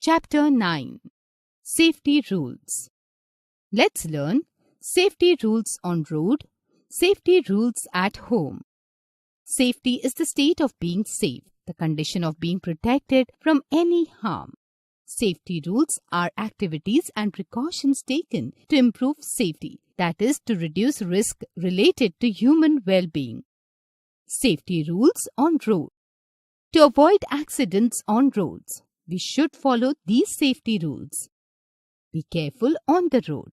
Chapter 9. Safety Rules. Let's learn safety rules on road, safety rules at home. Safety is the state of being safe, the condition of being protected from any harm. Safety rules are activities and precautions taken to improve safety, that is, to reduce risk related to human well-being. Safety rules on road. To avoid accidents on roads, we should follow these safety rules. Be careful on the road.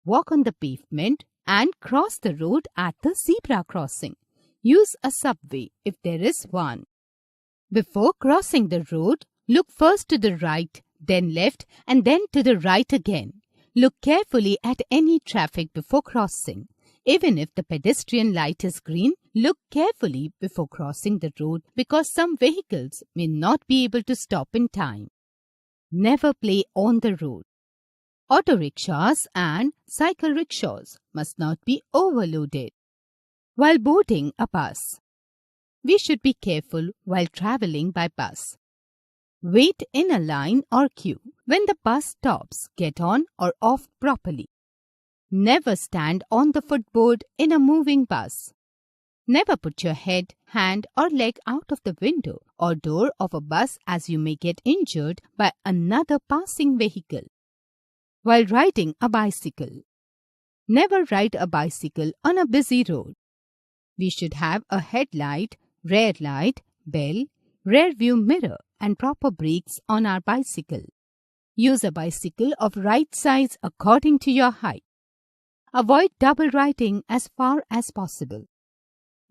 Walk on the pavement and cross the road at the zebra crossing. Use a subway if there is one. Before crossing the road, look first to the right, then left, and then to the right again. Look carefully at any traffic before crossing. Even if the pedestrian light is green, look carefully before crossing the road because some vehicles may not be able to stop in time. Never play on the road. Auto rickshaws and cycle rickshaws must not be overloaded. While boarding a bus, we should be careful while traveling by bus. Wait in a line or queue. When the bus stops, get on or off properly. Never stand on the footboard in a moving bus. Never put your head, hand or leg out of the window or door of a bus as you may get injured by another passing vehicle. While riding a bicycle, never ride a bicycle on a busy road. We should have a headlight, rear light, bell, rear view mirror and proper brakes on our bicycle. Use a bicycle of right size according to your height. Avoid double riding as far as possible.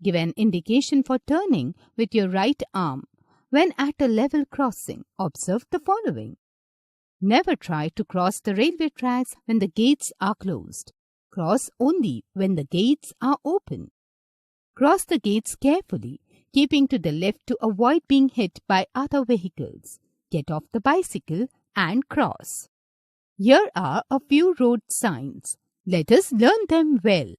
Give an indication for turning with your right arm. When at a level crossing, observe the following. Never try to cross the railway tracks when the gates are closed. Cross only when the gates are open. Cross the gates carefully, keeping to the left to avoid being hit by other vehicles. Get off the bicycle and cross. Here are a few road signs. Let us learn them well.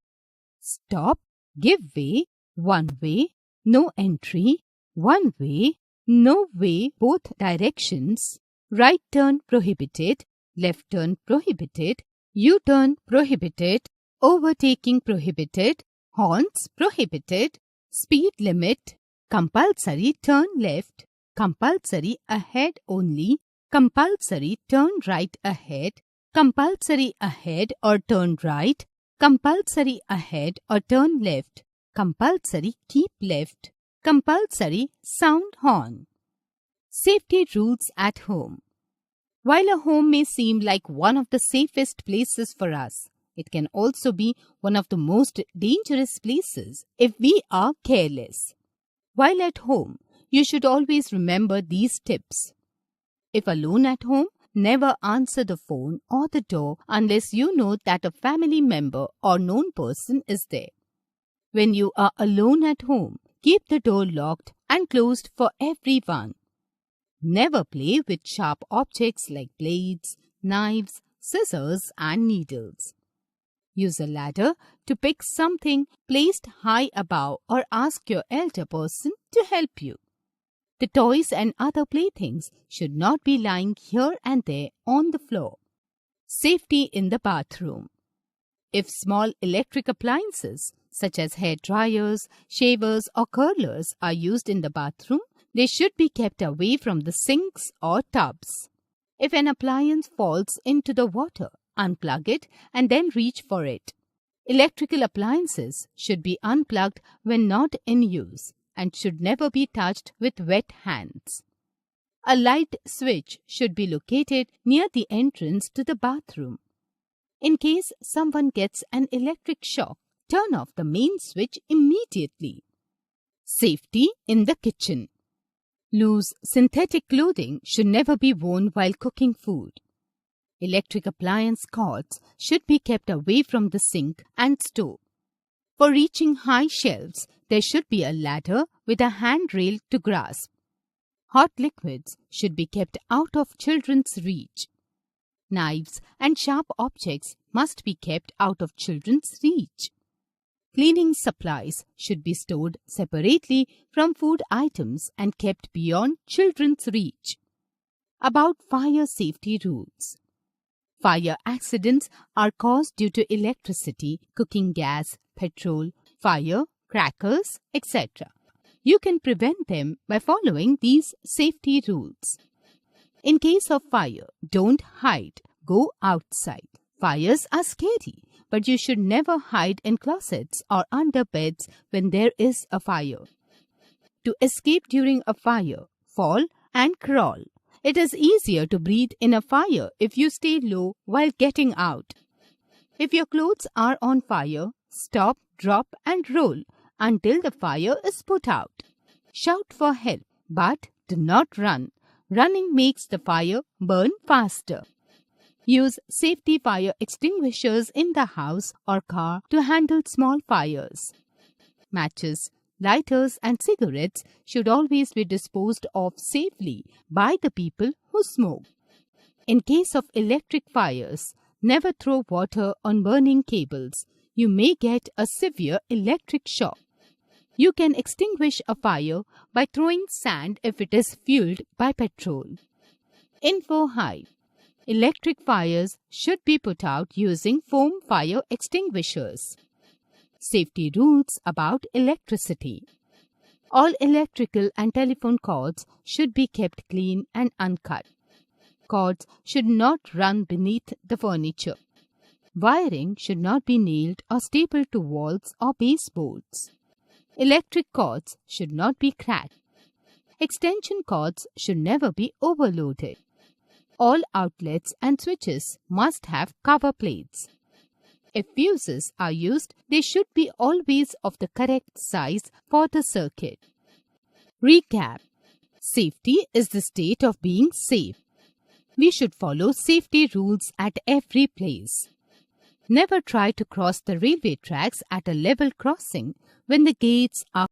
Stop, give way, one way, no entry, one way, no way, both directions, right turn prohibited, left turn prohibited, U-turn prohibited, overtaking prohibited, horns prohibited, speed limit, compulsory turn left, compulsory ahead only, compulsory turn right ahead, compulsory ahead or turn right, compulsory ahead or turn left, compulsory keep left, compulsory sound horn. Safety rules at home. While a home may seem like one of the safest places for us, it can also be one of the most dangerous places if we are careless. While at home, you should always remember these tips. If alone at home, never answer the phone or the door unless you know that a family member or known person is there. When you are alone at home, keep the door locked and closed for everyone. Never play with sharp objects like blades, knives, scissors and needles. Use a ladder to pick something placed high above or ask your elder person to help you. The toys and other playthings should not be lying here and there on the floor. Safety in the bathroom. If small electric appliances such as hair dryers, shavers or curlers are used in the bathroom, they should be kept away from the sinks or tubs. If an appliance falls into the water, unplug it and then reach for it. Electrical appliances should be unplugged when not in use and should never be touched with wet hands. A light switch should be located near the entrance to the bathroom. In case someone gets an electric shock, turn off the main switch immediately. Safety in the kitchen. Loose synthetic clothing should never be worn while cooking food. Electric appliance cords should be kept away from the sink and stove. For reaching high shelves, there should be a ladder with a handrail to grasp. Hot liquids should be kept out of children's reach. Knives and sharp objects must be kept out of children's reach. Cleaning supplies should be stored separately from food items and kept beyond children's reach. About fire safety rules. Fire accidents are caused due to electricity, cooking gas, petrol, fire, crackers, etc. You can prevent them by following these safety rules. In case of fire, don't hide. Go outside. Fires are scary, but you should never hide in closets or under beds when there is a fire. To escape during a fire, fall and crawl. It is easier to breathe in a fire if you stay low while getting out. If your clothes are on fire, stop, drop and roll until the fire is put out. Shout for help, but do not run. Running makes the fire burn faster. Use safety fire extinguishers in the house or car to handle small fires. Matches, lighters and cigarettes should always be disposed of safely by the people who smoke. In case of electric fires, never throw water on burning cables. You may get a severe electric shock. You can extinguish a fire by throwing sand if it is fueled by petrol. Info Hive. Electric fires should be put out using foam fire extinguishers. Safety rules about electricity. All electrical and telephone cords should be kept clean and uncut. Cords should not run beneath the furniture. Wiring should not be nailed or stapled to walls or baseboards. Electric cords should not be cracked. Extension cords should never be overloaded. All outlets and switches must have cover plates. If fuses are used, they should be always of the correct size for the circuit. Recap. Safety is the state of being safe. We should follow safety rules at every place. Never try to cross the railway tracks at a level crossing when the gates are